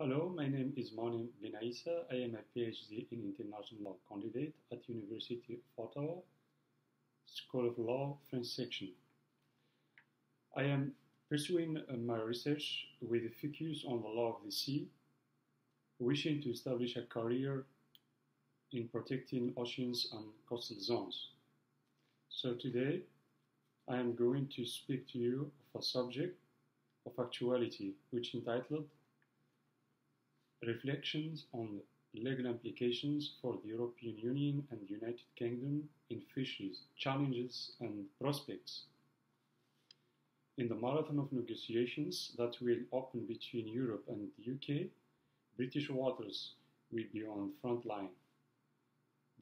Hello, my name is Monim Benaissa. I am a PhD in International Law candidate at University of Ottawa, School of Law, French section. I am pursuing my research with a focus on the law of the sea, wishing to establish a career in protecting oceans and coastal zones. So today, I am going to speak to you of a subject of actuality, which is entitled Reflections on legal implications for the European Union and the United Kingdom in fisheries, challenges and prospects. In the marathon of negotiations that will open between Europe and the UK, British waters will be on the front line.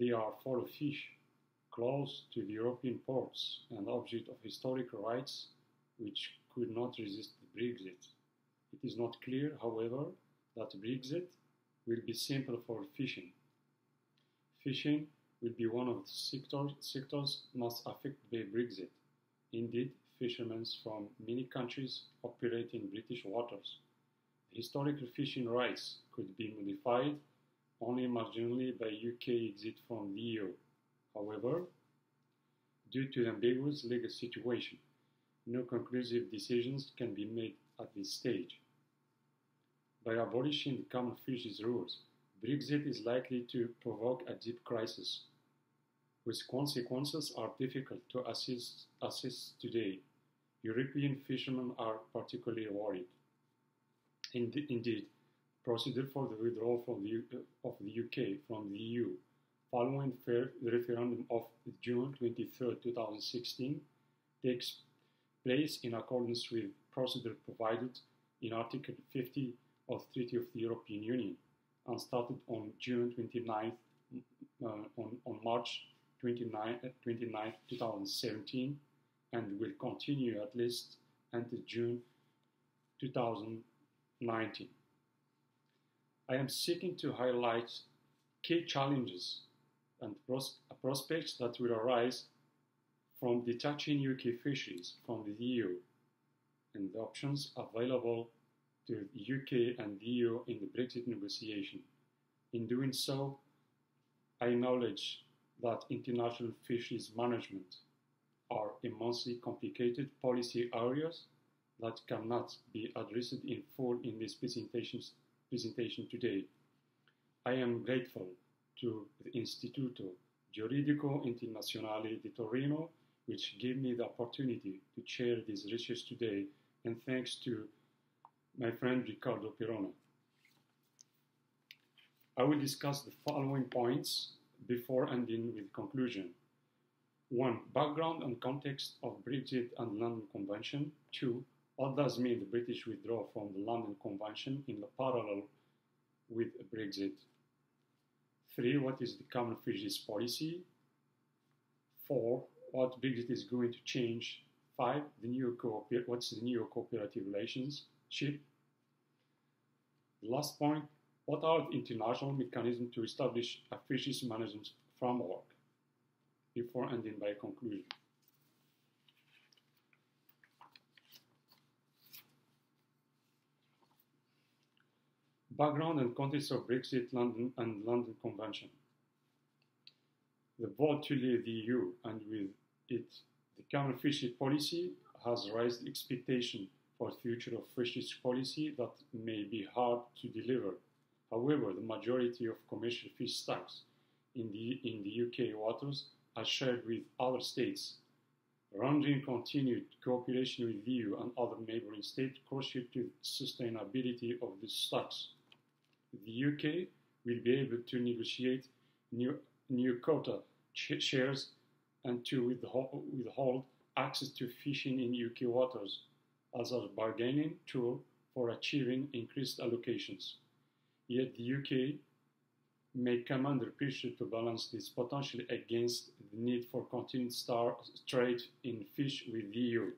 They are full of fish, close to the European ports and object of historical rights which could not resist the Brexit. It is not clear, however, that Brexit will be simple for fishing. Fishing will be one of the sectors most affected by Brexit. Indeed, fishermen from many countries operate in British waters. The historical fishing rights could be modified only marginally by UK exit from the EU. However, due to the ambiguous legal situation, no conclusive decisions can be made at this stage. By abolishing the common fisheries rules, Brexit is likely to provoke a deep crisis, whose consequences are difficult to assess today. European fishermen are particularly worried. Indeed, procedure for the withdrawal of the UK from the EU following the referendum of June 23, 2016 takes place in accordance with procedure provided in Article 50 of the Treaty of the European Union and started on June 29th, on March 29, 2017 and will continue at least until June 2019. I am seeking to highlight key challenges and prospects that will arise from detaching UK fisheries from the EU and the options available to the UK and the EU in the Brexit negotiation. In doing so, I acknowledge that international fisheries management are immensely complicated policy areas that cannot be addressed in full in this presentation today. I am grateful to the Istituto Giuridico Internazionale di Torino, which gave me the opportunity to share this research today, and thanks to my friend Riccardo Pirona. I will discuss the following points before ending with conclusion. 1. Background and context of Brexit and London Convention. 2. What does mean the British withdrawal from the London Convention in the parallel with Brexit? 3. What is the common fisheries policy? 4. What Brexit is going to change? 5. What's the new cooperative relationship? The last point, what are the international mechanisms to establish a fisheries management framework? Before ending by conclusion. Background and context of Brexit, London and London Convention. The vote to leave the EU and with it the common fisheries policy has raised expectation for the future of fisheries policy that may be hard to deliver. However, the majority of commercial fish stocks in the UK waters are shared with other states, rendering continued cooperation with the EU and other neighbouring states crucial to the sustainability of these stocks. The UK will be able to negotiate new quota shares and to withhold access to fishing in UK waters as a bargaining tool for achieving increased allocations. Yet the UK may come under pressure to balance this potential against the need for continued trade in fish with the EU.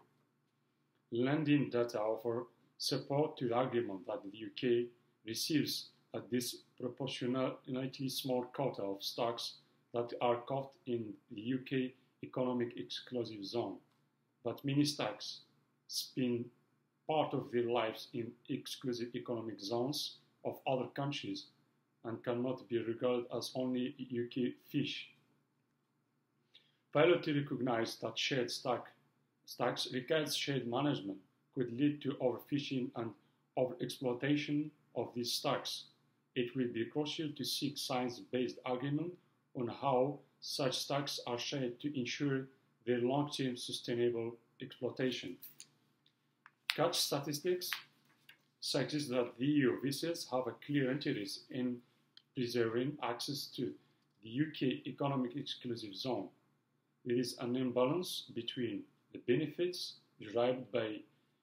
Landing data offer support to the argument that the UK receives a disproportionately small quota of stocks that are caught in the UK economic exclusive zone, but many stocks spend part of their lives in exclusive economic zones of other countries and cannot be regarded as only UK fish. Failure to recognize that shared stocks requires shared management could lead to overfishing and overexploitation of these stocks. It will be crucial to seek science-based agreement on how such stocks are shared to ensure their long-term sustainable exploitation. Catch statistics suggest that the EU vessels have a clear interest in preserving access to the UK economic exclusive zone. There is an imbalance between the benefits derived by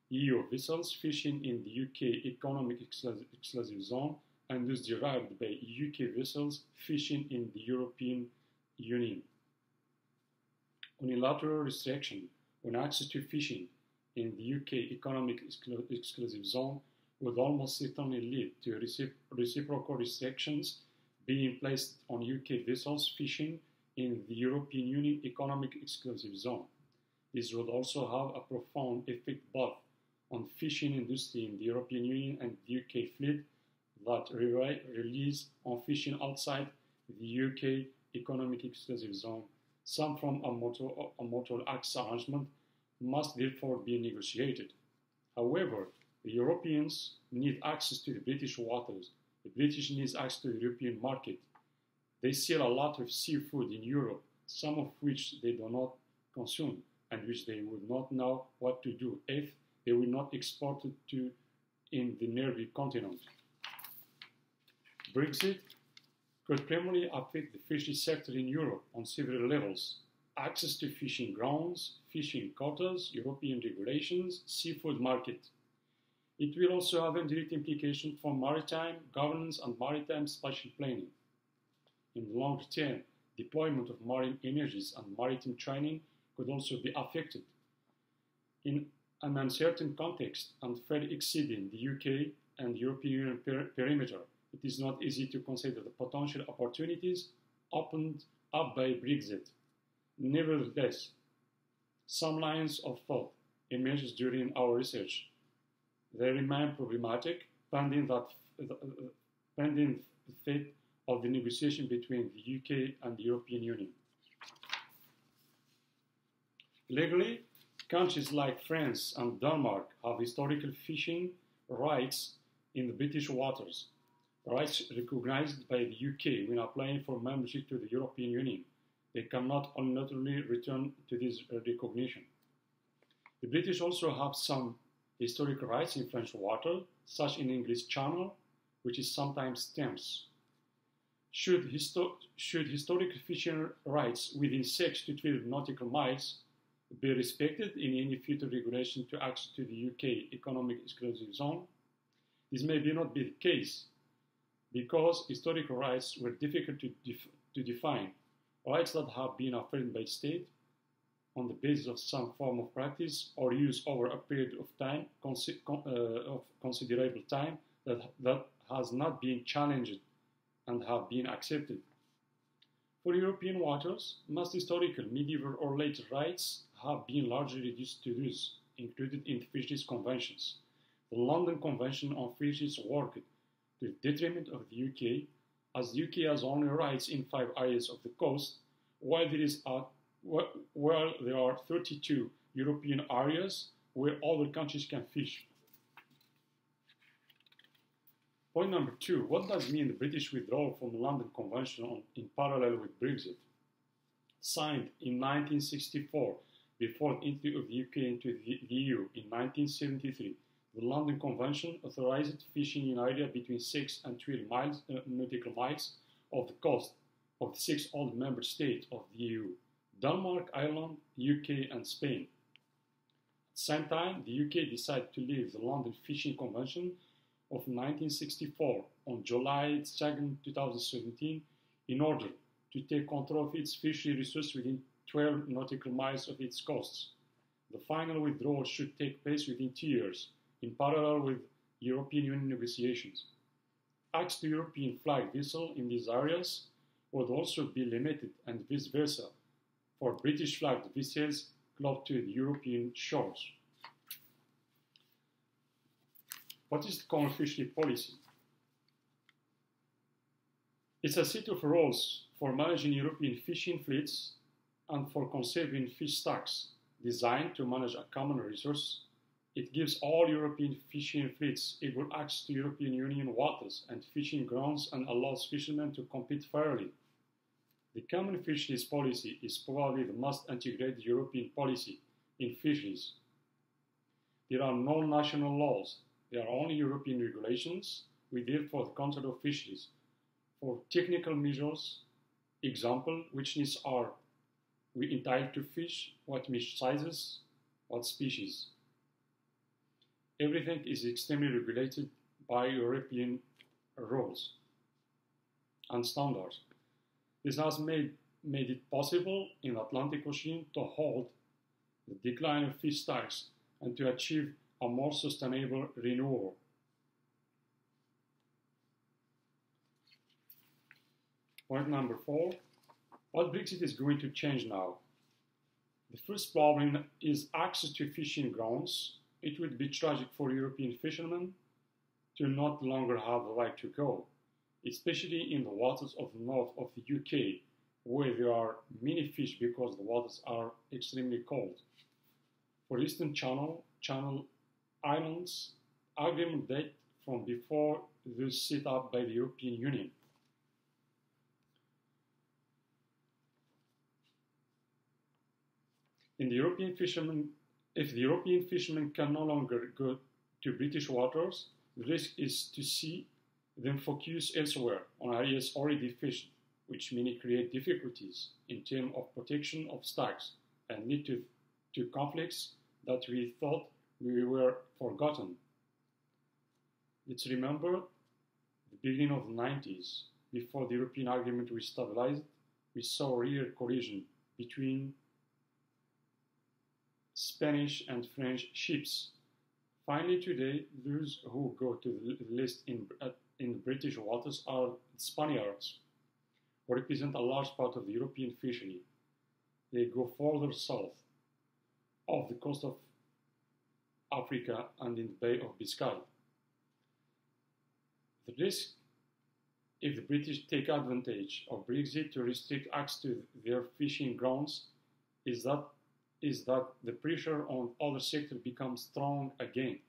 EU vessels fishing in the UK economic exclusive zone and those derived by UK vessels fishing in the European Union. Unilateral restriction on access to fishing in the UK economic exclusive zone would almost certainly lead to reciprocal restrictions being placed on UK vessels fishing in the European Union economic exclusive zone. This would also have a profound effect both on fishing industry in the European Union and the UK fleet that relies on fishing outside the UK economic exclusive zone. Some form of mutual access arrangement must therefore be negotiated. However, the Europeans need access to the British waters. The British need access to the European market. They sell a lot of seafood in Europe, some of which they do not consume and which they would not know what to do if they were not exported to in the nearby continent. Brexit could primarily affect the fishery sector in Europe on several levels: access to fishing grounds, fishing quotas, European regulations, seafood market. It will also have indirect implications for maritime governance and maritime spatial planning. In the longer term, deployment of marine energies and maritime training could also be affected. In an uncertain context and far exceeding the UK and European Union perimeter, it is not easy to consider the potential opportunities opened up by Brexit. Nevertheless, some lines of thought emerged during our research. They remain problematic pending the fate of the negotiation between the UK and the European Union. Legally, countries like France and Denmark have historical fishing rights in the British waters, rights recognized by the UK when applying for membership to the European Union. They cannot unilaterally return to this recognition. The British also have some historic rights in French water, such in English Channel, which is sometimes Thames. Should historic fishing rights within 6 to 12 nautical miles be respected in any future regulation to access to the UK economic exclusive zone? This may not be the case because historical rights were difficult to define. Rights that have been affirmed by state on the basis of some form of practice or use over a period of time, of considerable time, that has not been challenged and have been accepted. For European waters, most historical, medieval or later rights have been largely reduced to those included in the Fisheries Conventions. The London Convention on Fisheries worked to the detriment of the UK, as the UK has only rights in 5 areas of the coast, while there are 32 European areas where other countries can fish. Point number 2. What does mean the British withdrawal from the London Convention in parallel with Brexit? Signed in 1964, before the entry of the UK into the EU in 1973, the London Convention authorized fishing in area between 6 and 12 nautical miles of the coast of the 6 old member states of the EU: Denmark, Ireland, UK, and Spain. At the same time, the UK decided to leave the London Fishing Convention of 1964 on July 2, 2017, in order to take control of its fishery resources within 12 nautical miles of its coasts. The final withdrawal should take place within 2 years, in parallel with European Union negotiations. Access to European flag vessels in these areas would also be limited, and vice versa, for British flagged vessels close to the European shores. What is the common fishery policy? It's a set of rules for managing European fishing fleets and for conserving fish stocks, designed to manage a common resource. It gives all European fishing fleets equal access to European Union waters and fishing grounds and allows fishermen to compete fairly. The common fisheries policy is probably the most integrated European policy in fisheries. There are no national laws, there are only European regulations we deal for the control of fisheries. For technical measures, example, which needs are we entitled to fish, what fish sizes, what species. Everything is extremely regulated by European rules and standards. This has made it possible in the Atlantic Ocean to halt the decline of fish stocks and to achieve a more sustainable renewal. Point number 4. What Brexit is going to change now? The first problem is access to fishing grounds. It would be tragic for European fishermen to not longer have the right to go, especially in the waters of the north of the UK, where there are many fish because the waters are extremely cold. For Eastern Channel Islands, agreement date from before those set up by the European Union. If the European fishermen can no longer go to British waters, the risk is to see them focus elsewhere on areas already fished, which may create difficulties in terms of protection of stocks and lead to conflicts that we thought we were forgotten. Let's remember the beginning of the 90s, before the European agreement was stabilized, we saw real collision between Spanish and French ships. Finally, today, those who go to the list in British waters are Spaniards, who represent a large part of the European fishery. They go further south, off the coast of Africa and in the Bay of Biscay. The risk, if the British take advantage of Brexit to restrict access to their fishing grounds, is that the pressure on other sectors becomes strong again.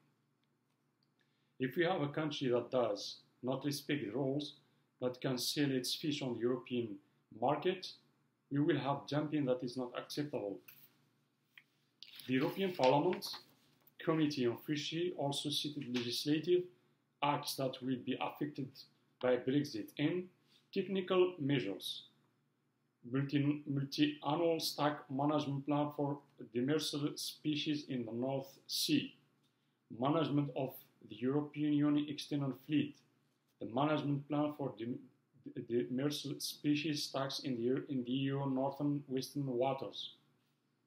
If we have a country that does not respect the rules but can sell its fish on the European market, we will have dumping that is not acceptable. The European Parliament Committee on Fisheries also cited legislative acts that will be affected by Brexit and technical measures. Multi-annual stock management plan for demersal species in the North Sea, management of the European Union external fleet, the management plan for demersal species stocks in the EU northern western waters.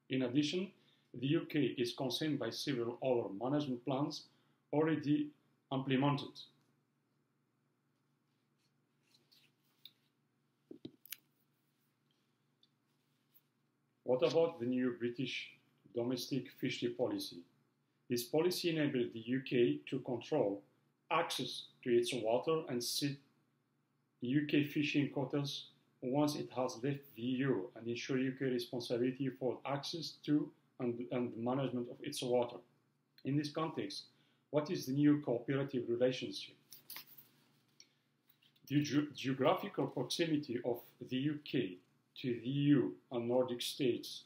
In addition, the UK is concerned by several other management plans already implemented. What about the new British domestic fishery policy? This policy enabled the UK to control access to its water and set UK fishing quotas once it has left the EU and ensure UK responsibility for access to and the management of its water. In this context, what is the new cooperative relationship? The geographical proximity of the UK to the EU and Nordic states,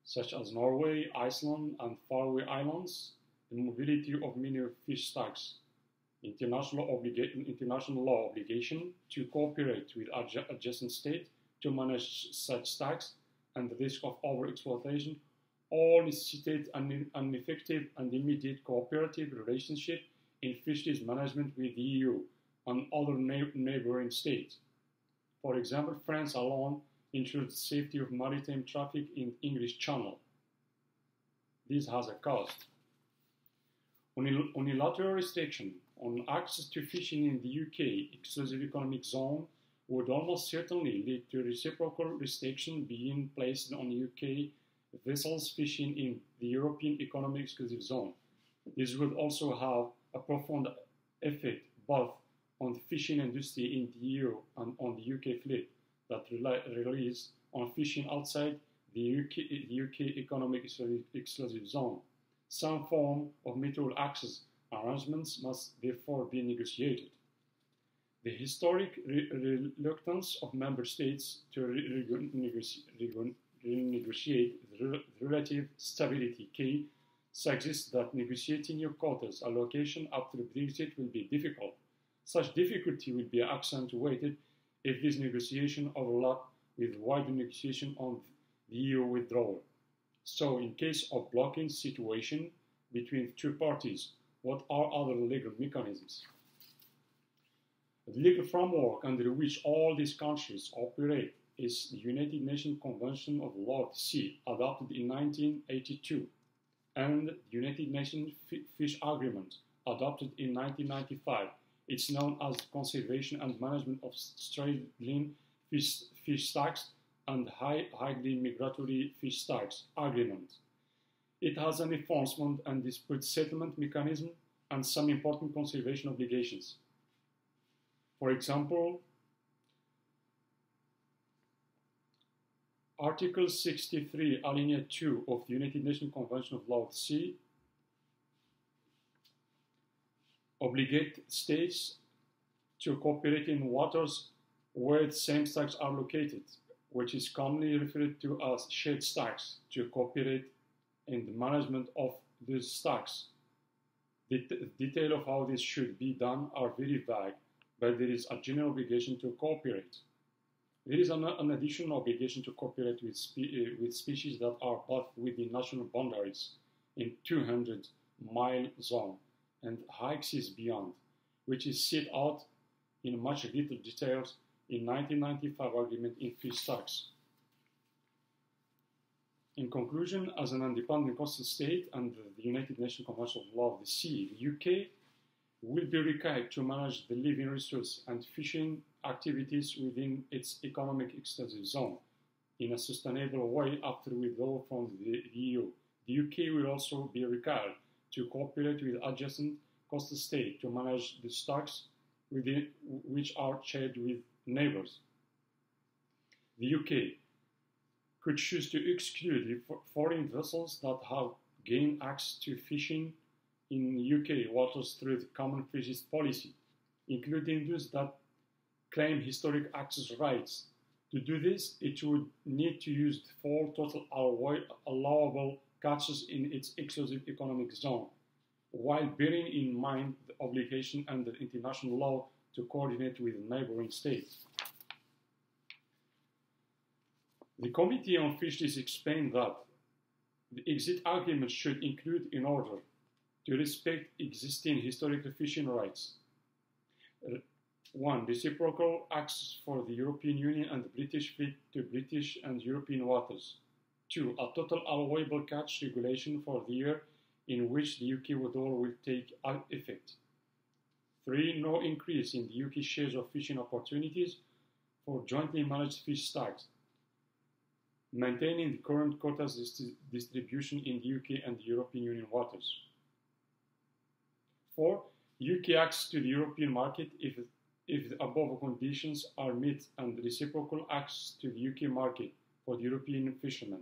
such as Norway, Iceland, and Faroe Islands, the mobility of many fish stocks, international law obligation to cooperate with adjacent states to manage such stocks, and the risk of overexploitation, all necessitate an effective and immediate cooperative relationship in fisheries management with the EU and other neighboring states. For example, France alone ensures the safety of maritime traffic in English Channel. This has a cost. Unilateral restriction on access to fishing in the UK exclusive economic zone would almost certainly lead to reciprocal restriction being placed on UK vessels fishing in the European Economic Exclusive Zone. This would also have a profound effect both on the fishing industry in the EU and on the UK fleet that relies on fishing outside the UK economic exclusive zone. Some form of mutual access arrangements must therefore be negotiated. The historic reluctance of member states to renegotiate the relative stability key suggests that negotiating new quotas allocation after Brexit will be difficult. Such difficulty will be accentuated if this negotiation overlap with wider negotiation on the EU withdrawal. So, in case of blocking situation between two parties, what are other legal mechanisms? The legal framework under which all these countries operate is the United Nations Convention of Law of the Sea, adopted in 1982, and the United Nations Fish Agreement, adopted in 1995. It's known as the Conservation and Management of Straddling Fish Stocks and Highly Migratory Fish Stocks Agreement. It has an enforcement and dispute settlement mechanism and some important conservation obligations. For example, Article 63, Alinea 2 of the United Nations Convention of Law of the Sea obligate states to cooperate in waters where the same stocks are located, which is commonly referred to as shared stocks, to cooperate in the management of these stocks. The detail of how this should be done are very vague, but there is a general obligation to cooperate. There is an additional obligation to cooperate with species that are both within national boundaries in 200-mile zone and high seas beyond, which is set out in much little details in 1995 agreement in fish stocks. In conclusion, as an independent coastal state under the United Nations Convention of Law of the Sea, the UK will be required to manage the living resource and fishing activities within its economic exclusive zone in a sustainable way after withdrawal from the EU. The UK will also be required to cooperate with adjacent coastal states to manage the stocks within which are shared with neighbours. The UK could choose to exclude foreign vessels that have gained access to fishing in UK waters through the common fisheries policy, including those that claim historic access rights. To do this, it would need to use the full total allowable catches in its exclusive economic zone, while bearing in mind the obligation under international law to coordinate with neighbouring states. The Committee on Fisheries explained that the exit agreement should include, in order to respect existing historical fishing rights, 1. Reciprocal access for the European Union and the British fleet to British and European waters. 2. A total allowable catch regulation for the year in which the UK withdrawal will take effect. 3. No increase in the UK shares of fishing opportunities for jointly managed fish stocks, maintaining the current quotas distribution in the UK and the European Union waters. 4. UK access to the European market if the above conditions are met, and reciprocal access to the UK market for the European fishermen.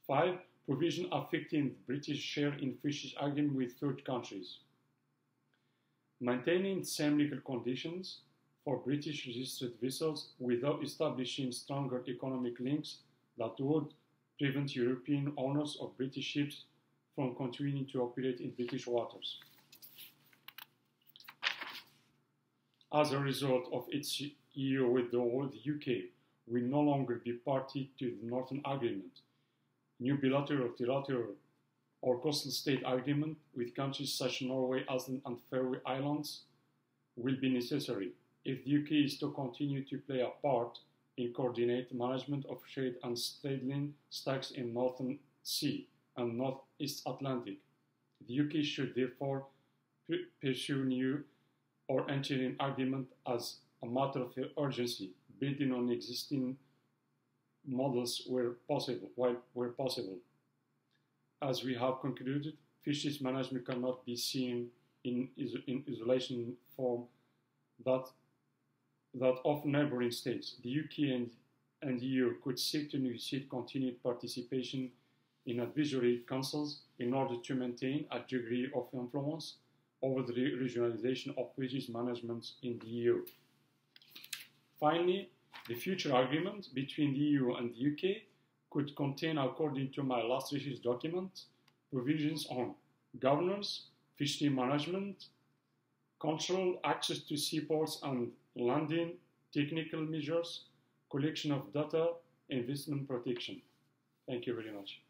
5. Provision affecting the British share in fisheries agreement with third countries. Maintaining the same legal conditions for British registered vessels without establishing stronger economic links that would prevent European owners of British ships from continuing to operate in British waters. As a result of its EU withdrawal, the UK will no longer be party to the Northern Agreement. New bilateral, trilateral, or coastal state agreement with countries such as Norway, Iceland, and Faroe Islands will be necessary if the UK is to continue to play a part in coordinated management of shared and straddling stocks in Northern Sea and Northeast Atlantic. The UK should therefore pursue new or entering agreement as a matter of urgency, building on existing models where possible. As we have concluded, fisheries management cannot be seen in isolation form that of neighboring states. The UK and the EU could seek to negotiate continued participation in advisory councils in order to maintain a degree of influence over the regionalization of fisheries management in the EU. Finally, the future agreement between the EU and the UK could contain, according to my last issue's document, provisions on governance, fishery management, control, access to seaports and landing, technical measures, collection of data, investment protection. Thank you very much.